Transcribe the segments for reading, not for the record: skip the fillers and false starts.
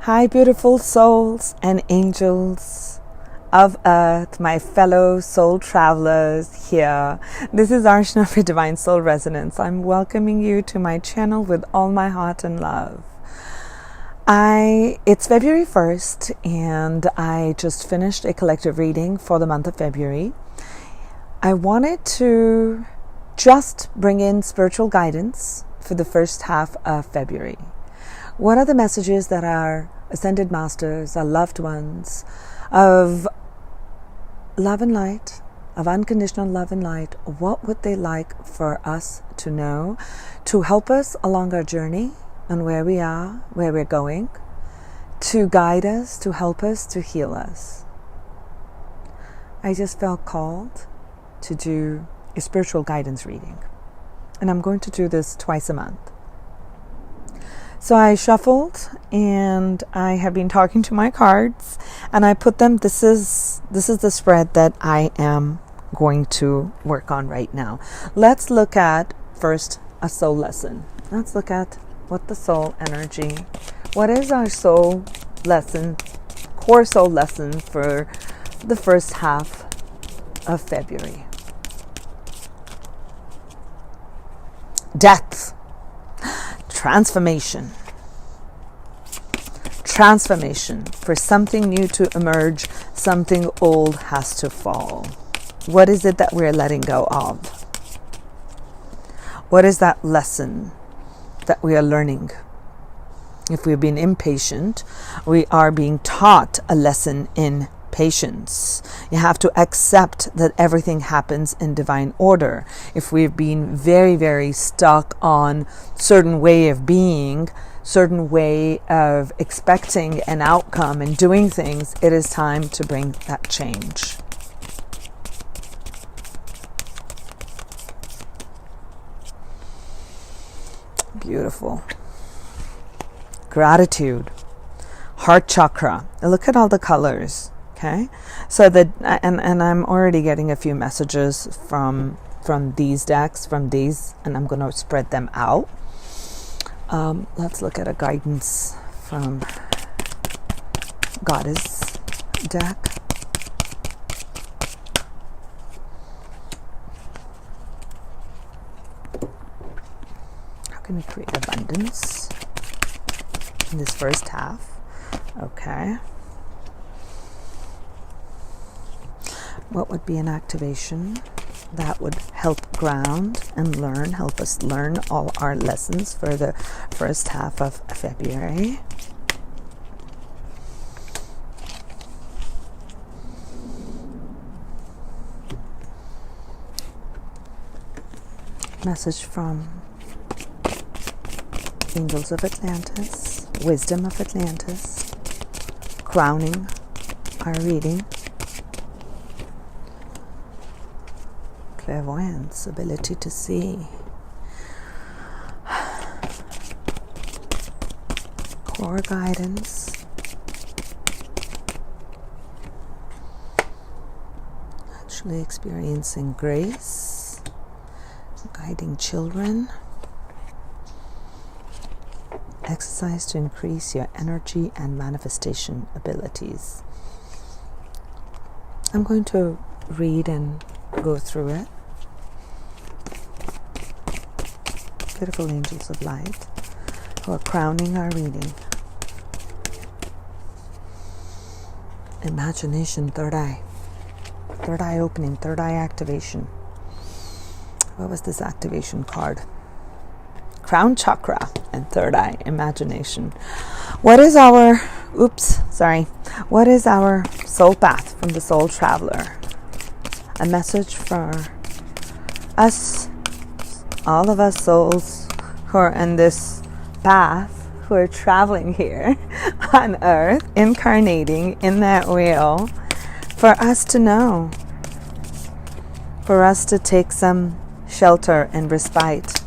Hi, beautiful souls and angels of earth, my fellow soul travelers here. This is Arshna for Divine Soul Resonance. I'm welcoming you to my channel with all my heart and love. It's February 1st, and I just finished a collective reading for the month of February. I wanted to just bring in spiritual guidance for the first half of February. What are the messages that our ascended masters, our loved ones, of love and light, of unconditional love and light, what would they like for us to know to help us along our journey and where we are, where we're going, to guide us, to help us, to heal us? I just felt called to do a spiritual guidance reading, and I'm going to do this twice a month. So I shuffled, and I have been talking to my cards, and I put them. This is the spread that I am going to work on right now. Let's look at first a soul lesson. Let's look at what the soul energy. What is our soul lesson, core soul lesson for the first half of February? Death. Transformation. For something new to emerge, something old has to fall. What is it that we're letting go of? What is that lesson that we are learning? If we've been impatient, we are being taught a lesson in patience. You have to accept that everything happens in divine order. If we've been very, very stuck on certain way of being, certain way of expecting an outcome and doing things, it is time to bring that change. Beautiful. Gratitude. Heart chakra. Look at all the colors. Okay, so that, and I'm already getting a few messages from these decks, and I'm going to spread them out. Let's look at a guidance from Goddess deck. How can we create abundance in this first half? Okay. What would be an activation that would help ground and help us learn all our lessons for the first half of February? Message from Angels of Atlantis, Wisdom of Atlantis, crowning our reading. Clairvoyance, ability to see. Core guidance. Actually experiencing grace. Guiding children. Exercise to increase your energy and manifestation abilities. I'm going to read and go through it. Beautiful angels of light who are crowning our reading. Imagination, third eye opening, third eye activation. What was this activation card? Crown chakra and third eye, imagination. What is our soul path from the soul traveler? A message for us, all of us souls who are in this path, who are traveling here on earth, incarnating in that wheel, for us to know, for us to take some shelter and respite,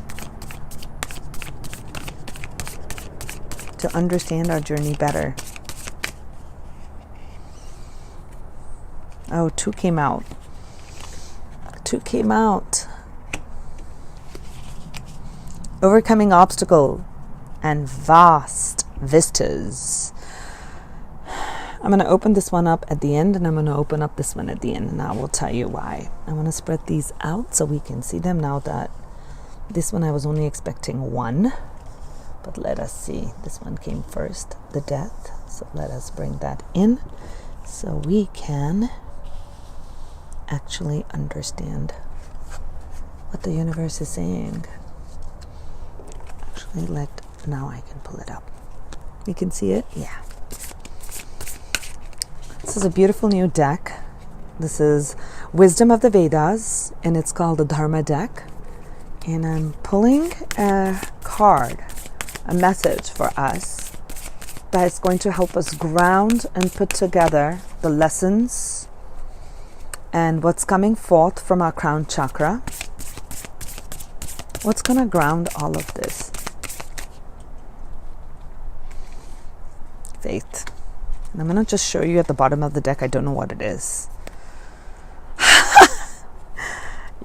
to understand our journey better. Oh, two came out. Overcoming obstacle and vast vistas. I'm going to open this one up at the end, and I'm going to open up this one at the end, and I will tell you why. I want to spread these out so we can see them now. That this one I was only expecting one, but let us see. This one came first, the death. So let us bring that in so we can actually understand what the universe is saying. Actually, now I can pull it up. You can see it? Yeah. This is a beautiful new deck. This is Wisdom of the Vedas, and it's called the Dharma deck. And I'm pulling a card, a message for us that is going to help us ground and put together the lessons and what's coming forth from our crown chakra. What's going to ground all of this? Faith. And I'm going to just show you at the bottom of the deck. I don't know what it is.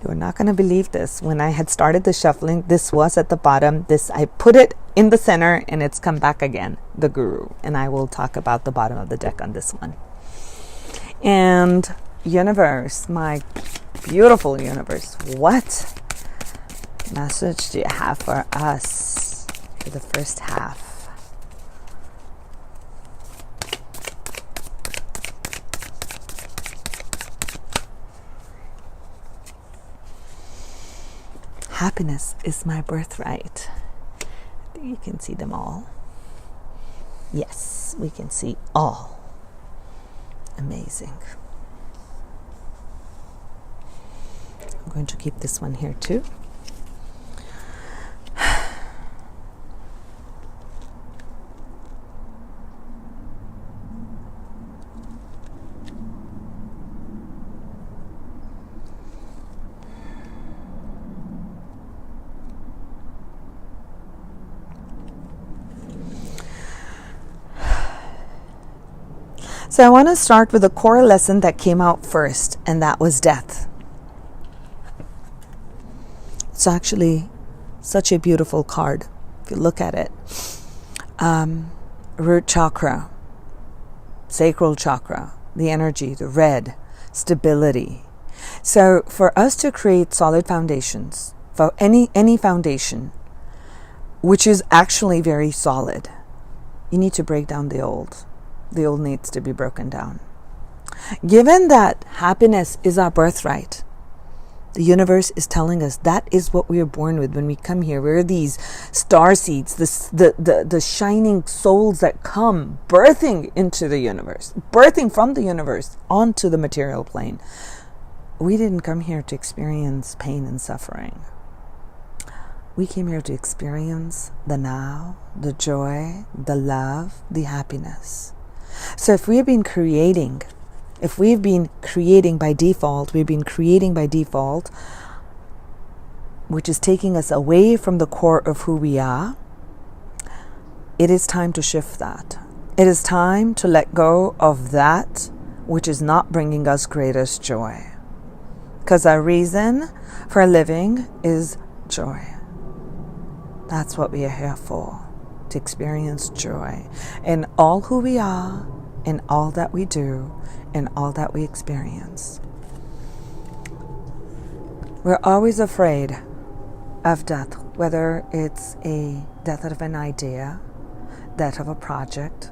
You're not going to believe this. When I had started the shuffling, this was at the bottom. I put it in the center, and it's come back again, the Guru. And I will talk about the bottom of the deck on this one. And universe, my beautiful universe, what message do you have for us for the first half? Happiness is my birthright. I think you can see them all. Yes, we can see all. Amazing. I'm going to keep this one here too. So I want to start with a core lesson that came out first, and that was death. It's actually such a beautiful card if you look at it. Root chakra, sacral chakra, the energy, the red, stability. So for us to create solid foundations, for any foundation, which is actually very solid, you need to break down the old. The old needs to be broken down. Given that happiness is our birthright, the universe is telling us that is what we are born with when we come here. We're these star seeds, the shining souls that come birthing into the universe, birthing from the universe onto the material plane. We didn't come here to experience pain and suffering. We came here to experience the now, the joy, the love, the happiness. So if we've been creating by default, which is taking us away from the core of who we are, it is time to shift that. It is time to let go of that which is not bringing us greatest joy. Because our reason for living is joy. That's what we are here for. To experience joy in all who we are, in all that we do, in all that we experience. We're always afraid of death, whether it's a death of an idea, death of a project.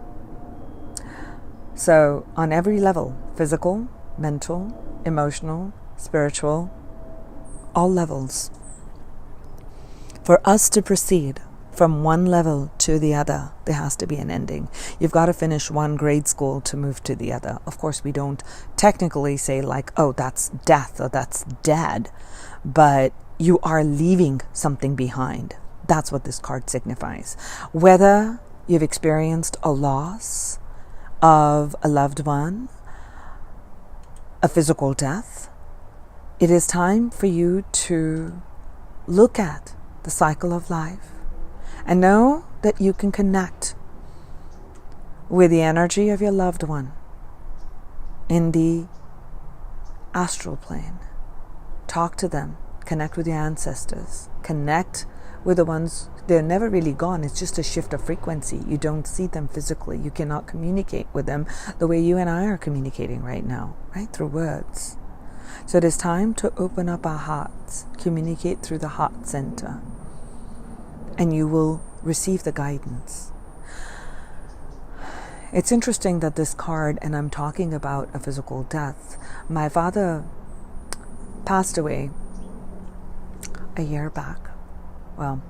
So on every level, physical, mental, emotional, spiritual, all levels, for us to proceed from one level to the other, there has to be an ending. You've got to finish one grade school to move to the other. Of course, we don't technically say like, oh, that's death or that's dead, but you are leaving something behind. That's what this card signifies. Whether you've experienced a loss of a loved one, a physical death, it is time for you to look at the cycle of life and know that you can connect with the energy of your loved one in the astral plane. Talk to them, connect with your ancestors, connect were the ones, they're never really gone. It's just a shift of frequency. You don't see them physically. You cannot communicate with them the way you and I are communicating right now, right? Through words. So it is time to open up our hearts, communicate through the heart center, and you will receive the guidance. It's interesting that this card, and I'm talking about a physical death. My father passed away a year back. Well,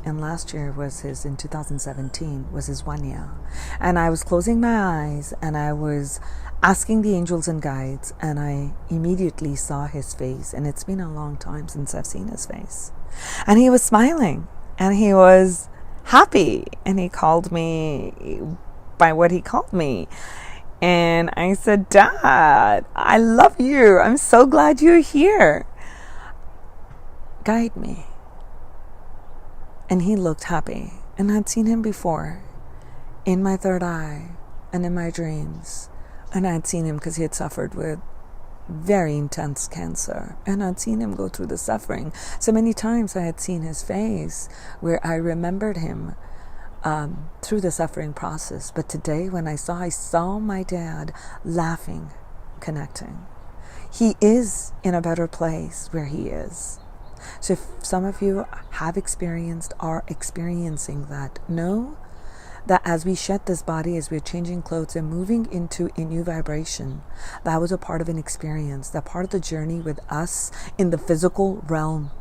and last year was in 2017, was his 1 year. And I was closing my eyes and I was asking the angels and guides, and I immediately saw his face. And it's been a long time since I've seen his face. And he was smiling and he was happy, and he called me by what he called me. And I said, Dad, I love you. I'm so glad you're here. Guide me. And he looked happy. And I'd seen him before in my third eye and in my dreams. And I'd seen him because he had suffered with very intense cancer. And I'd seen him go through the suffering. So many times I had seen his face where I remembered him through the suffering process. But today when I saw my dad laughing, connecting. He is in a better place where he is. So if some of you have experienced, are experiencing that, know that as we shed this body, as we're changing clothes and moving into a new vibration, that was a part of an experience. That part of the journey with us in the physical realm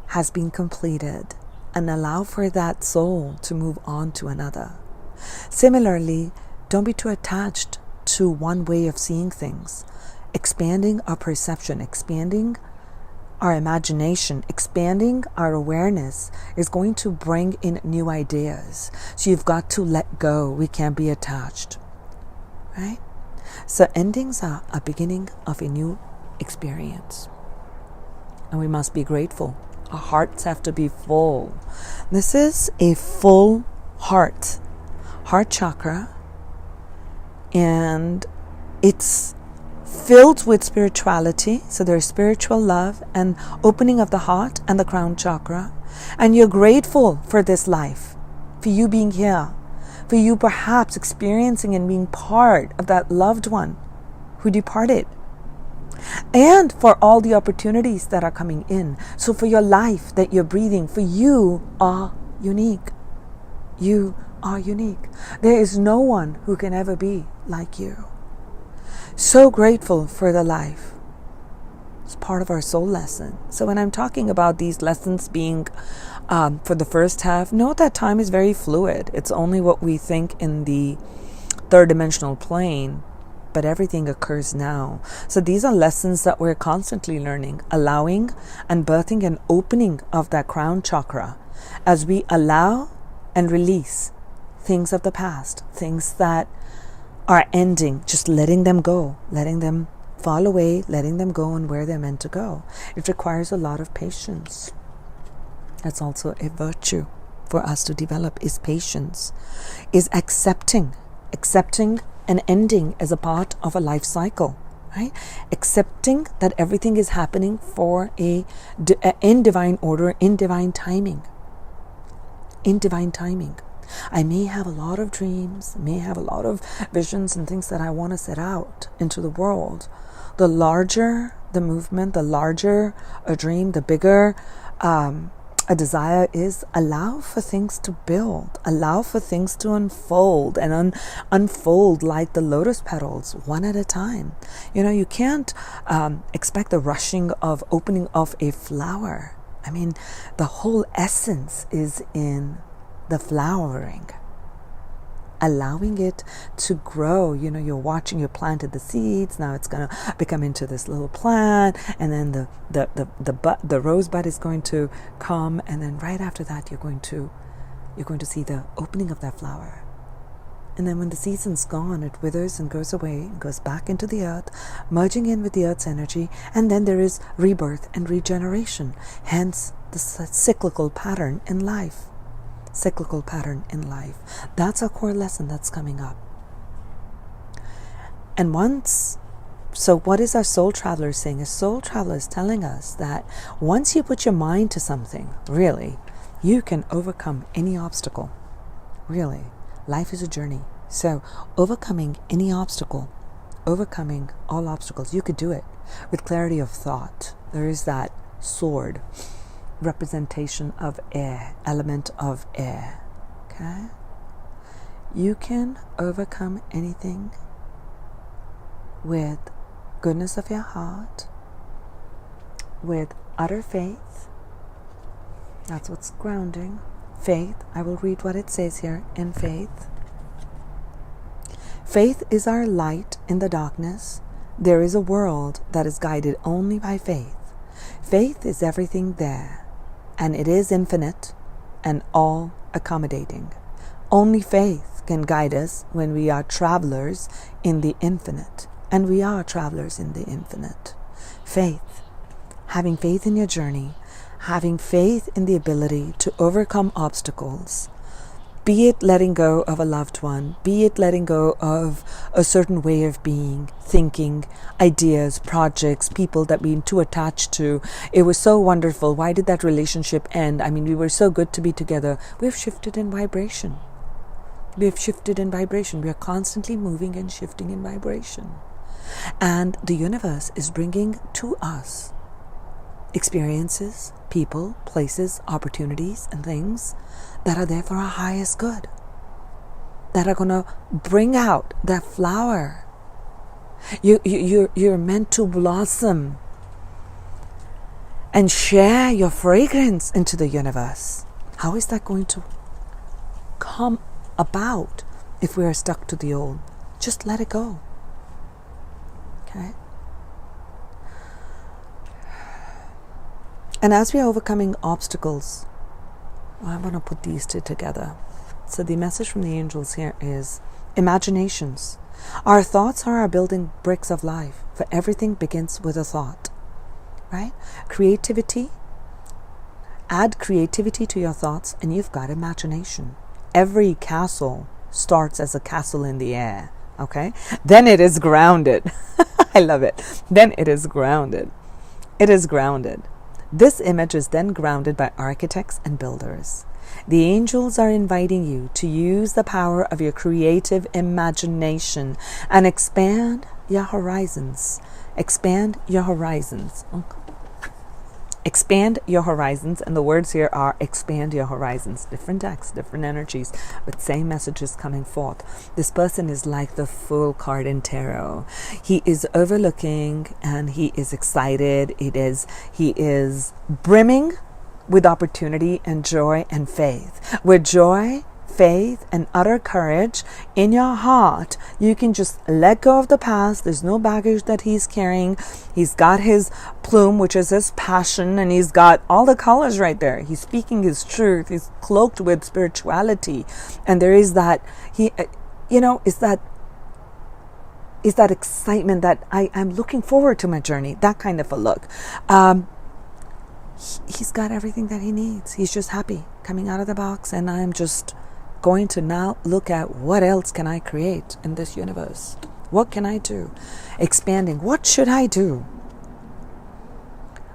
has been completed. And allow for that soul to move on to another. Similarly, don't be too attached to one way of seeing things. Expanding our perception, expanding our imagination, expanding our awareness is going to bring in new ideas. So you've got to let go. We can't be attached. Right? So endings are a beginning of a new experience. And we must be grateful. Our hearts have to be full. This is a full heart chakra, and it's filled with spirituality. So there's spiritual love and opening of the heart and the crown chakra. And you're grateful for this life, for you being here, for you perhaps experiencing and being part of that loved one who departed. And for all the opportunities that are coming in. So for your life that you're breathing, for you are unique. You are unique. There is no one who can ever be like you. So grateful for the life. It's part of our soul lesson. So when I'm talking about these lessons being for the first half, know that time is very fluid. It's only what we think in the third dimensional plane. But everything occurs now. So these are lessons that we're constantly learning, allowing and birthing and opening of that crown chakra as we allow and release things of the past, things that are ending, just letting them go, letting them fall away, letting them go and where they're meant to go. It requires a lot of patience. That's also a virtue for us to develop, is patience, is accepting an ending as a part of a life cycle, right? Accepting that everything is happening for in divine order, in divine timing. In divine timing. I may have a lot of dreams, may have a lot of visions and things that I want to set out into the world. The larger the movement, the larger a dream, the bigger a desire is, allow for things to build, allow for things to unfold and unfold like the lotus petals, one at a time. You know, you can't expect the rushing of opening of a flower. I mean, the whole essence is in the flowering. Allowing it to grow. You know, you planted the seeds, now it's going to become into this little plant, and then the rosebud is going to come, and then right after that you're going to see the opening of that flower. And then when the season's gone, it withers and goes away and goes back into the earth, merging in with the earth's energy, and then there is rebirth and regeneration. Hence the cyclical pattern in life. Cyclical pattern in life. That's a core lesson that's coming up. And once So what is our soul traveler saying? A soul traveler is telling us that once you put your mind to something, really, you can overcome any obstacle. Really, life is a journey. So overcoming any obstacle, overcoming all obstacles, you could do it with clarity of thought. There is that sword, representation of air, element of air. Okay? You can overcome anything with goodness of your heart, with utter faith. That's what's grounding. Faith. I will read what it says here in faith. Faith is our light in the darkness. There is a world that is guided only by faith. Faith is everything there, and it is infinite and all accommodating. Only faith can guide us when we are travelers in the infinite, and we are travelers in the infinite. Faith, having faith in your journey, having faith in the ability to overcome obstacles, be it letting go of a loved one, be it letting go of a certain way of being, thinking, ideas, projects, people that we've been too attached to. It was so wonderful. Why did that relationship end? I mean, we were so good to be together. We've shifted in vibration. We have shifted in vibration. We are constantly moving and shifting in vibration. And the universe is bringing to us experiences, people, places, opportunities, and things that are there for our highest good, that are going to bring out that flower. You're meant to blossom and share your fragrance into the universe. How is that going to come about if we are stuck to the old? Just let it go. Okay? And as we are overcoming obstacles, I want to put these two together. So the message from the angels here is imaginations. Our thoughts are our building bricks of life, for everything begins with a thought. Right? Creativity. Add creativity to your thoughts and you've got imagination. Every castle starts as a castle in the air. Okay? Then it is grounded. I love it. Then it is grounded. It is grounded. This image is then grounded by architects and builders. The angels are inviting you to use the power of your creative imagination and expand your horizons. Expand your horizons. Expand your horizons, and the words here are expand your horizons. Different decks, different energies, but same messages coming forth. This person is like the Fool card in tarot. He is overlooking and he is excited. He is brimming with opportunity and joy and faith. With joy, faith, and utter courage in your heart, you can just let go of the past. There's no baggage that he's carrying. He's got his plume, which is his passion, and he's got all the colors right there. He's speaking his truth. He's cloaked with spirituality, and there is that is that excitement that I'm looking forward to my journey. That kind of a look. He's got everything that he needs. He's just happy coming out of the box, and I'm just going to now look at what else can I create in this universe. What can I do? Expanding. What should I do?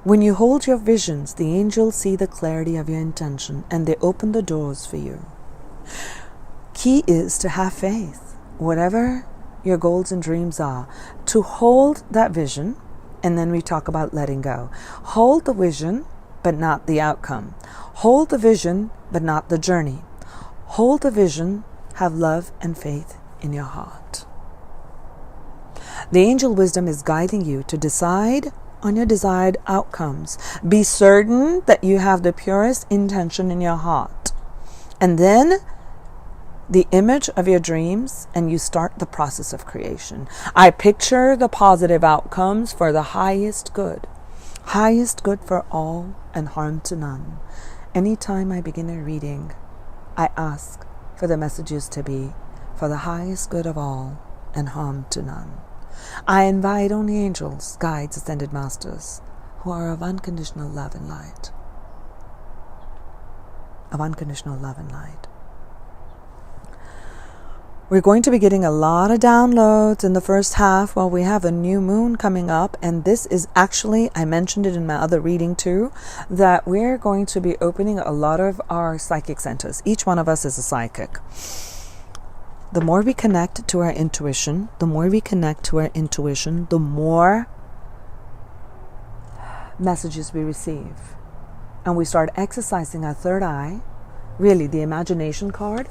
When you hold your visions, the angels see the clarity of your intention and they open the doors for you. Key is to have faith. Whatever your goals and dreams are, to hold that vision, and then we talk about letting go. Hold the vision, but not the outcome. Hold the vision, but not the journey. Hold the vision, have love and faith in your heart. The angel wisdom is guiding you to decide on your desired outcomes. Be certain that you have the purest intention in your heart. And then the image of your dreams, and you start the process of creation. I picture the positive outcomes for the highest good. Highest good for all and harm to none. Anytime I begin a reading, I ask for the messages to be for the highest good of all and harm to none. I invite only angels, guides, ascended masters who are of unconditional love and light. Of unconditional love and light. We're going to be getting a lot of downloads in the first half while we have a new moon coming up. And this is actually, I mentioned it in my other reading too, that we're going to be opening a lot of our psychic centers. Each one of us is a psychic. The more we connect to our intuition, the more messages we receive. And we start exercising our third eye, really the imagination card.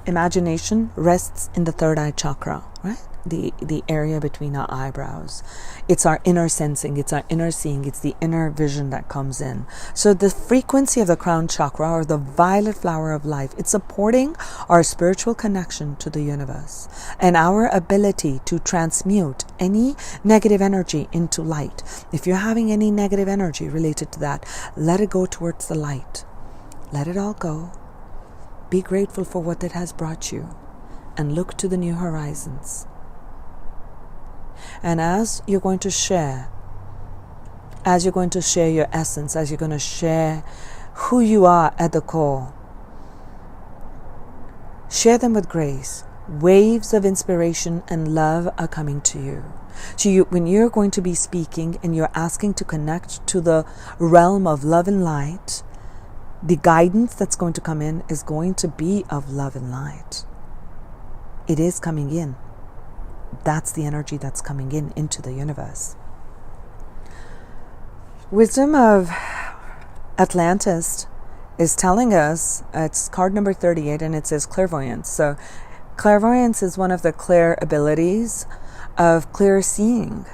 Imagination rests in the third eye chakra, right? The area between our eyebrows. It's our inner sensing, it's our inner seeing, it's the inner vision that comes in. So the frequency of the crown chakra, or the violet flower of life, it's supporting our spiritual connection to the universe and our ability to transmute any negative energy into light. If you're having any negative energy related to that, let it go towards the light. Let it all go. Be grateful for what it has brought you and look to the new horizons. And as you're going to share your essence, as you're going to share who you are at the core, share them with grace. Waves of inspiration and love are coming to you. So when you're going to be speaking and you're asking to connect to the realm of love and light, the guidance that's going to come in is going to be of love and light. It is coming in. That's the energy that's coming into the universe. Wisdom of Atlantis is telling us, it's card number 38, and it says clairvoyance. So clairvoyance is one of the clear abilities of clear seeing.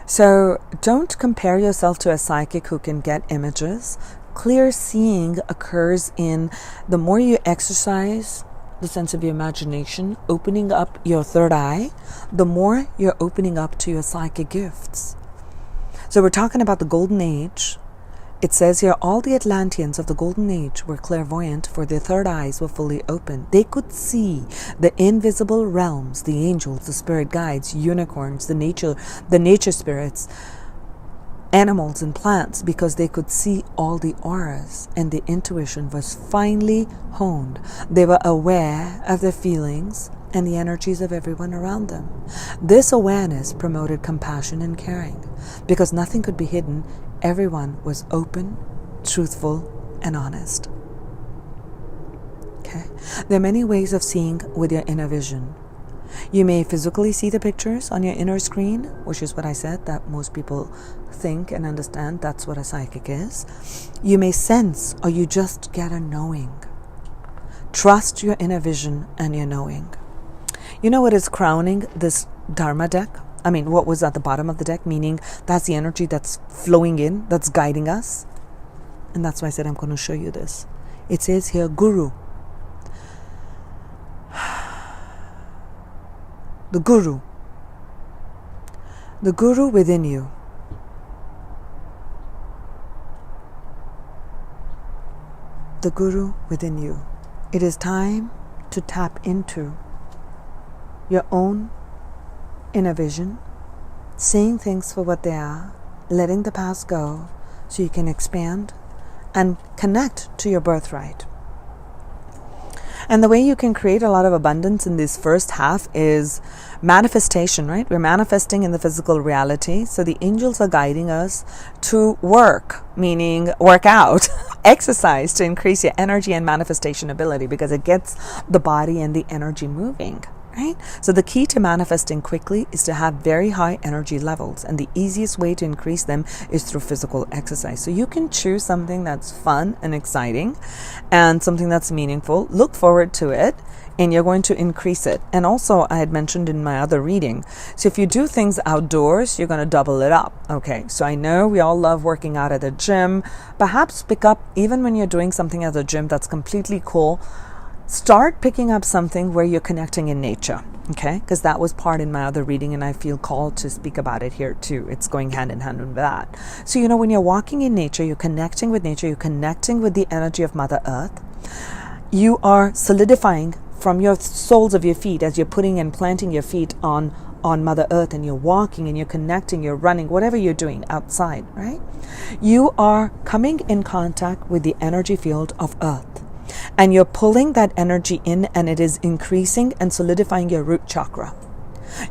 So don't compare yourself to a psychic who can get images. Clear seeing occurs in the more you exercise the sense of your imagination, opening up your third eye, the more you're opening up to your psychic gifts. So we're talking about the golden age. It says here, all the Atlanteans of the golden age were clairvoyant, for their third eyes were fully open. They could see the invisible realms, the angels, the spirit guides, unicorns, the nature spirits, animals and plants, because they could see all the auras, and the intuition was finely honed. They were aware of their feelings and the energies of everyone around them. This awareness promoted compassion and caring, because nothing could be hidden. Everyone was open, truthful, and honest. Okay? There are many ways of seeing with your inner vision. You may physically see the pictures on your inner screen, which is what I said, that most people think and understand that's what a psychic is. You may sense, or you just get a knowing. Trust your inner vision and your knowing. You know what is crowning this Dharma deck? I mean, what was at the bottom of the deck, meaning that's the energy that's flowing in, that's guiding us. And that's why I said I'm going to show you this. It says here, Guru. The Guru. The Guru within you. The Guru within you. It is time to tap into your own inner vision, seeing things for what they are, letting the past go so you can expand and connect to your birthright. And the way you can create a lot of abundance in this first half is manifestation, right? We're manifesting in the physical reality. So the angels are guiding us to work, meaning work out, exercise to increase your energy and manifestation ability, because it gets the body and the energy moving. Right? So the key to manifesting quickly is to have very high energy levels, and the easiest way to increase them is through physical exercise. So you can choose something that's fun and exciting and something that's meaningful. Look forward to it, and you're going to increase it. And also, I had mentioned in my other reading, so if you do things outdoors, you're going to double it up. Okay, so I know we all love working out at the gym. Perhaps pick up, even when you're doing something at the gym that's completely cool, start picking up something where you're connecting in nature, okay? Because that was part in my other reading, and I feel called to speak about it here too. It's going hand in hand with that. So, when you're walking in nature, you're connecting with nature, you're connecting with the energy of Mother Earth. You are solidifying from your soles of your feet as you're putting and planting your feet on Mother Earth, and you're walking and you're connecting, you're running, whatever you're doing outside, right? You are coming in contact with the energy field of Earth. And you're pulling that energy in, and it is increasing and solidifying your root chakra,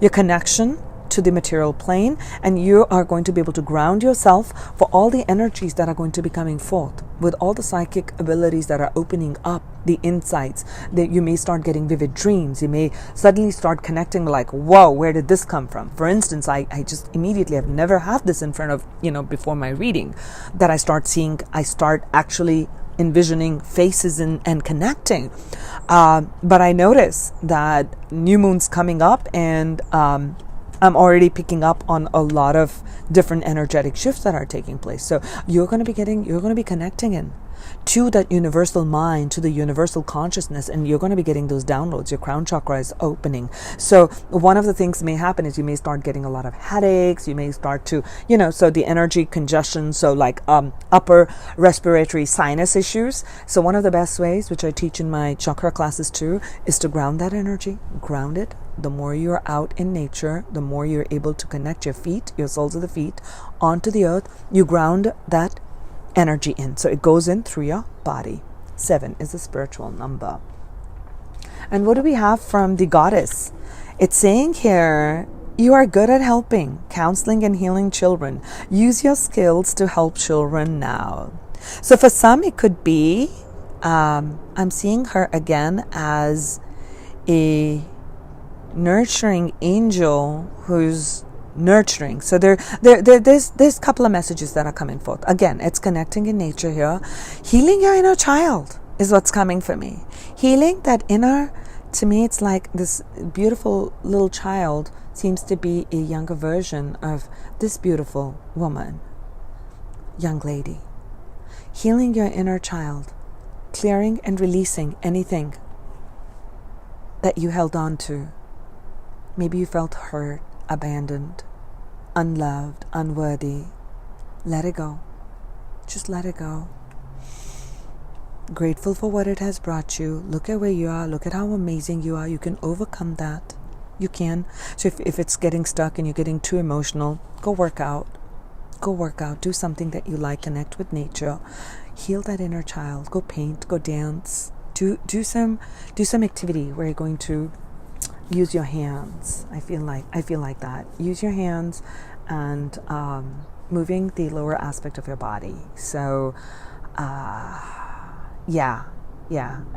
your connection to the material plane, and you are going to be able to ground yourself for all the energies that are going to be coming forth, with all the psychic abilities that are opening up, the insights that you may start getting vivid dreams. You may suddenly start connecting like, whoa, where did this come from? For instance, I just immediately, I've never had this in front of, before my reading, that I start actually envisioning faces and connecting. But I notice that new moon's coming up, and I'm already picking up on a lot of different energetic shifts that are taking place. So you're going to be connecting in to that universal mind, to the universal consciousness, and you're going to be getting those downloads. Your crown chakra is opening. So one of the things may happen is you may start getting a lot of headaches. You may start to, so the energy congestion, so like upper respiratory sinus issues. So one of the best ways, which I teach in my chakra classes too, is to ground that energy, ground it. The more you're out in nature, the more you're able to connect your feet, your soles of the feet, onto the earth. You ground that energy in. So it goes in through your body. 7 is a spiritual number. And what do we have from the goddess? It's saying here, you are good at helping, counseling, and healing children. Use your skills to help children now. So for some, it could be, I'm seeing her again as a nurturing angel who's nurturing. So there's a couple of messages that are coming forth. Again, it's connecting in nature here. Healing your inner child is what's coming for me. Healing that inner, to me, it's like this beautiful little child seems to be a younger version of this beautiful woman, young lady. Healing your inner child, clearing and releasing anything that you held on to. Maybe you felt hurt, abandoned, unloved, unworthy. Let it go. Just let it go. Grateful for what it has brought you. Look at where you are. Look at how amazing you are. You can overcome that. You can. So if it's getting stuck and you're getting too emotional, go work out. Go work out. Do something that you like. Connect with nature. Heal that inner child. Go paint. Go dance. Do some activity where you're going to use your hands. I feel like that. Use your hands and moving the lower aspect of your body. So,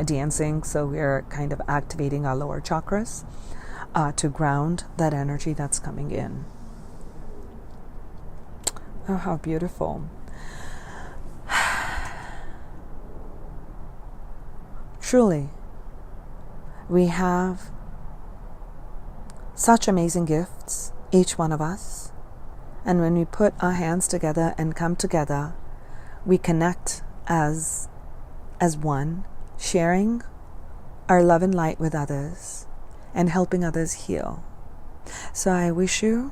dancing. So we're kind of activating our lower chakras to ground that energy that's coming in. Oh, how beautiful. Truly, we have such amazing gifts, each one of us. And when we put our hands together and come together, we connect as one, sharing our love and light with others and helping others heal. So I wish you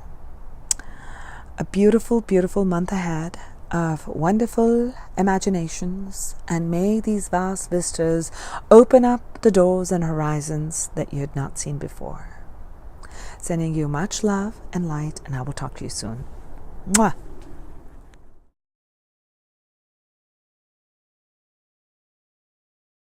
a beautiful, beautiful month ahead of wonderful imaginations, and may these vast vistas open up the doors and horizons that you had not seen before. Sending you much love and light, and I will talk to you soon. Mwah!